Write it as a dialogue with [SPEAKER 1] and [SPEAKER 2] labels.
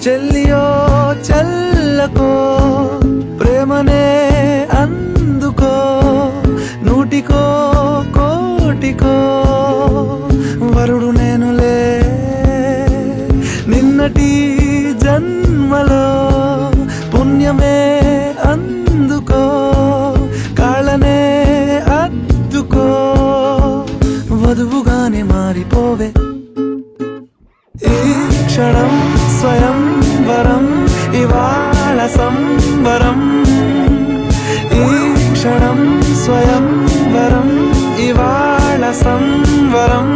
[SPEAKER 1] చెల్లియో చెల్లకో ప్రేమనే అందుకో నూటికో కోటికో వరుడు నేనులే నిన్నటి జన్మలో పుణ్యమే అందుకో కాళ్ళనే అద్దుకో వధువుగానే మారిపోవే ఈ క్షణం స్వయం వరం ఇవాళ సంబరం ఈ క్షణం స్వయం వరం ఇవాళ సంబరం